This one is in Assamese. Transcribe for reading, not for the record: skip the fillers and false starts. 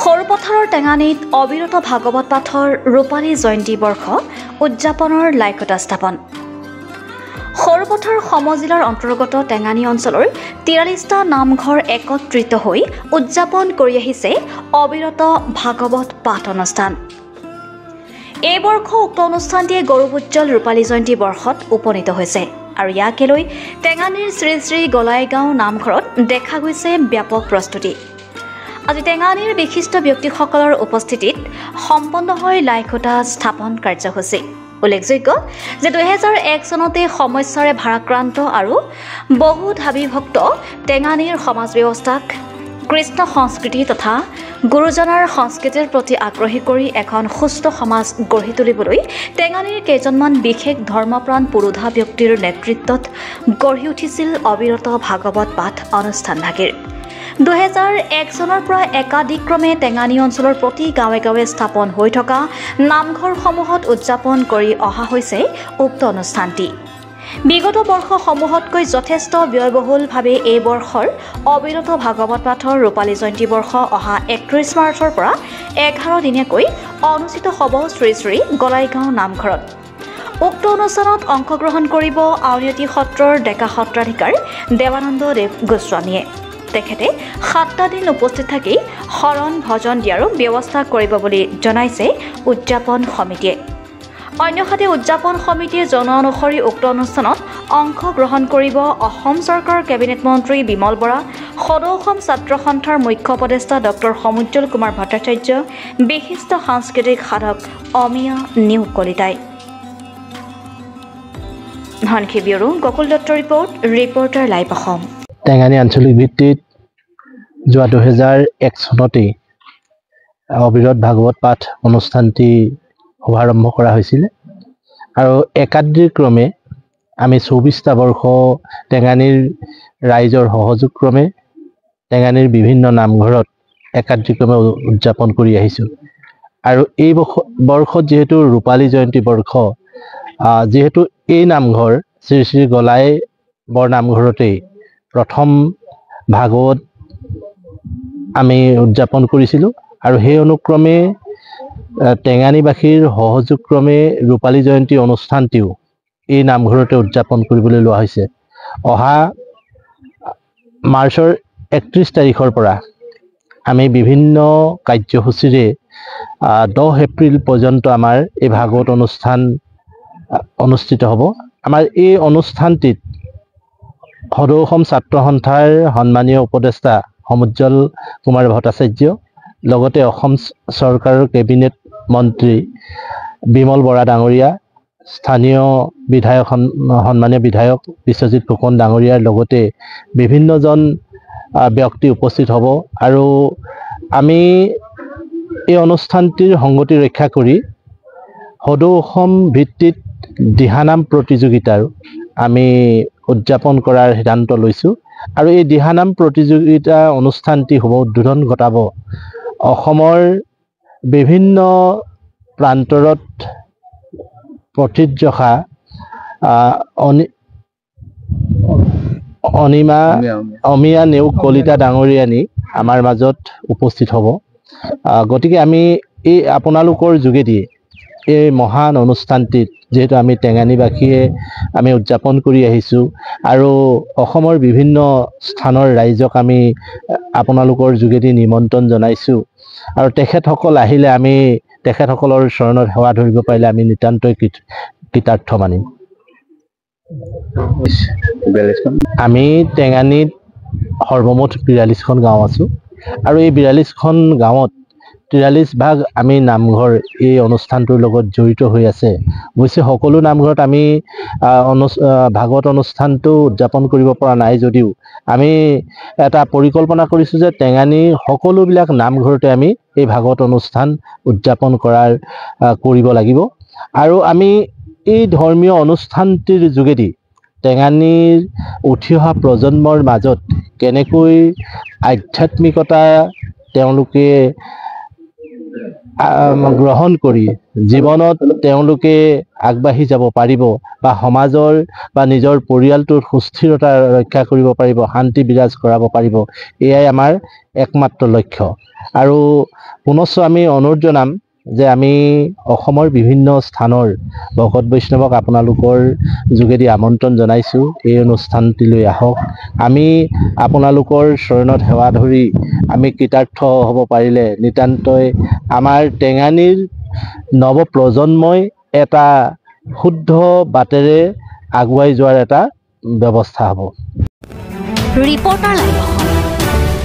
সৰুপথাৰৰ টেঙানীত অবিৰত ভাগৱত পাঠৰ ৰূপালী জয়ন্তী বৰ্ষ উদযাপনৰ লাইকতা স্থাপন। সৰুপথাৰ সমজিলাৰ অন্তৰ্গত টেঙানী অঞ্চলৰ ৪৩টা নামঘৰ একত্ৰিত হৈ উদযাপন কৰি আহিছে অবিৰত ভাগৱত পাঠ অনুষ্ঠান। এই বৰ্ষ উক্ত অনুষ্ঠানটিয়ে গৌৰৱোজ্জ্বল ৰূপালী জয়ন্তী বৰ্ষত উপনীত হৈছে আৰু ইয়াকে লৈ টেঙানীৰ শ্ৰী শ্ৰী গলাইগাঁও নামঘৰত দেখা গৈছে ব্যাপক প্ৰস্তুতি। আজি টেঙানীৰ বিশিষ্ট ব্যক্তিসকলৰ উপস্থিতিত সম্পন্ন হয় লাইকতা স্থাপন কাৰ্যসূচী। উল্লেখযোগ্য যে ২০০১ চনতে সমস্যাৰে ভাৰাক্ৰান্ত আৰু বহু ধাবিভক্ত টেঙানীৰ সমাজ ব্যৱস্থাক কৃষ্ণ সংস্কৃতি তথা গুৰুজনাৰ সংস্কৃতিৰ প্ৰতি আগ্ৰহী কৰি এখন সুস্থ সমাজ গঢ়ি তুলিবলৈ টেঙানীৰ কেইজনমান বিশেষ ধৰ্মপ্ৰাণ পুৰোধা ব্যক্তিৰ নেতৃত্বত গঢ়ি উঠিছিল অবিৰত ভাগৱত পাঠ অনুষ্ঠানভাগিৰ। ২০০১ চনৰ পৰা একাধিক্ৰমে টেঙানী অঞ্চলৰ প্ৰতি গাঁৱে গাঁৱে স্থাপন হৈ থকা নামঘৰসমূহত উদযাপন কৰি অহা হৈছে উক্ত অনুষ্ঠানটি। বিগত বৰ্ষসমূহতকৈ যথেষ্ট ব্যয়বহুলভাৱে এই বৰ্ষৰ অবিৰত ভাগৱত পাঠৰ ৰূপালী জয়ন্তী বৰ্ষ অহা ৩১ মাৰ্চৰ পৰা ১১ দিনীয়াকৈ অনুষ্ঠিত হ'ব শ্ৰী শ্ৰী গলাইগাঁও নামঘৰত। উক্ত অনুষ্ঠানত অংশগ্ৰহণ কৰিব আউনীআটী সত্ৰৰ ডেকা সত্ৰাধিকাৰ দেৱানন্দ দেৱ গোস্বামীয়ে। তেখেতে ৭টা দিন উপস্থিত থাকি শৰণ ভজন দিয়াৰো ব্যৱস্থা কৰিব বুলি জনাইছে উদযাপন সমিতিয়ে। অন্যহাতে উদযাপন সমিতিয়ে জনোৱা অনুসৰি উক্ত অনুষ্ঠানত অংশগ্ৰহণ কৰিব অসম চৰকাৰৰ কেবিনেট মন্ত্ৰী বিমল বৰা, সদৌ অসম ছাত্ৰ সন্থাৰ মুখ্য উপদেষ্টা ডক্টৰ সমুজ্জ্বল কুমাৰ ভট্টাচাৰ্য, বিশিষ্ট সাংস্কৃতিক সাধক অমিয়া নিয়োগ কলিতাই। ধনখী bureau Gokul Dutta reporter live Assam. টেঙানী আঞ্চলিক ভিত্তিত যোৱা ২০০১ চনতেই অবিৰত ভাগৱত পাঠ অনুষ্ঠানটি শুভাৰম্ভ কৰা হৈছিলে আৰু একাদিক্ৰমে আমি ২৪টা বৰ্ষ টেঙানীৰ ৰাইজৰ সহযোগক্ৰমে টেঙানীৰ বিভিন্ন নামঘৰত একাদিক্ৰমে উদযাপন কৰি আহিছোঁ। আৰু এই বৰ্ষত যিহেতু ৰূপালী জয়ন্তী বৰ্ষ, যিহেতু এই নামঘৰ শ্ৰী শ্ৰী গলাই বৰ নামঘৰতেই প্ৰথম ভাগৱত আমি উদযাপন কৰিছিলোঁ আৰু সেই অনুক্ৰমে টেঙানীবাসীৰ সহযোগক্ৰমে ৰূপালী জয়ন্তী অনুষ্ঠানটিও এই নামঘৰতে উদযাপন কৰিবলৈ লোৱা হৈছে। অহা মাৰ্চৰ ৩১ তাৰিখৰ পৰা আমি বিভিন্ন কাৰ্যসূচীৰে ১০ এপ্ৰিল পৰ্যন্ত আমাৰ এই ভাগৱত অনুষ্ঠান অনুষ্ঠিত হ'ব। আমাৰ এই অনুষ্ঠানটিত সদৌ অসম ছাত্ৰ সন্থাৰ সন্মানীয় উপদেষ্টা সমুজ্জ্বল কুমাৰ ভট্টাচাৰ্য, লগতে অসম চৰকাৰৰ কেবিনেট মন্ত্ৰী বিমল বৰা ডাঙৰীয়া, স্থানীয় বিধায়ক সন্মানীয় বিধায়ক বিশ্বজিৎ ফুকন ডাঙৰীয়াৰ লগতে বিভিন্নজন ব্যক্তি উপস্থিত হ'ব। আৰু আমি এই অনুষ্ঠানটিৰ সংগতি ৰক্ষা কৰি সদৌ অসম ভিত্তিত দিহানাম প্ৰতিযোগিতাৰ আমি উদযাপন কৰাৰ সিদ্ধান্ত লৈছোঁ। আৰু এই দিহানাম প্ৰতিযোগিতা অনুষ্ঠানটি হ'ব উদ্বোধন ঘটাব অসমৰ বিভিন্ন প্ৰান্তৰত প্ৰথিতযশা অমিয়া নেওগ কলিতা ডাঙৰীয়ানী আমাৰ মাজত উপস্থিত হ'ব। গতিকে আমি এই আপোনালোকৰ যোগেদি এই মহান অনুষ্ঠানটিত যিহেতু আমি টেঙানীবাসীয়ে আমি উদযাপন কৰি আহিছোঁ আৰু অসমৰ বিভিন্ন স্থানৰ ৰাইজক আমি আপোনালোকৰ যোগেদি নিমন্ত্ৰণ জনাইছোঁ আৰু তেখেতসকল আহিলে আমি তেখেতসকলৰ চৰণত সেৱা ধৰিব পাৰিলে আমি নিতান্তই কৃতাৰ্থ মানিম। আমি টেঙানীত সৰ্বমুঠ ৪২খন গাঁও আছোঁ আৰু এই ৪২খন গাঁৱত ৪৩ আমি নামঘৰ এই অনুষ্ঠানটোৰ লগত জড়িত হৈ আছে। অৱশ্যে সকলো নামঘৰত আমি ভাগৱত অনুষ্ঠানটো উদযাপন কৰিব পৰা নাই যদিও আমি এটা পৰিকল্পনা কৰিছোঁ যে টেঙানীৰ সকলোবিলাক নামঘৰতে আমি এই ভাগৱত অনুষ্ঠান উদযাপন কৰিব লাগিব। আৰু আমি এই ধৰ্মীয় অনুষ্ঠানটিৰ যোগেদি টেঙানীৰ উঠি অহা প্ৰজন্মৰ মাজত কেনেকৈ আধ্যাত্মিকতা তেওঁলোকে গ্ৰহণ কৰি জীৱনত তেওঁলোকে আগবাঢ়ি যাব পাৰিব বা সমাজৰ বা নিজৰ পৰিয়ালটোৰ সুস্থিৰতা ৰক্ষা কৰিব পাৰিব, শান্তি বিৰাজ কৰাব পাৰিব, এয়াই আমাৰ একমাত্ৰ লক্ষ্য। আৰু পুনশ্চ আমি অনুৰোধ জনাম যে আমি অসমৰ বিভিন্ন স্থানৰ ভকত বৈষ্ণৱক আপোনালোকৰ যোগেদি আমন্ত্ৰণ জনাইছোঁ, এই অনুষ্ঠানটিলৈ আহক। আমি আপোনালোকৰ চৰণত সেৱা ধৰি আমি কৃতাৰ্থ হ'ব পাৰিলে নিতান্তই আমাৰ টেঙানীৰ নৱপ্ৰজন্মই এটা শুদ্ধ বাটেৰে আগুৱাই যোৱাৰ এটা ব্যৱস্থা হ'ব। Reporter live.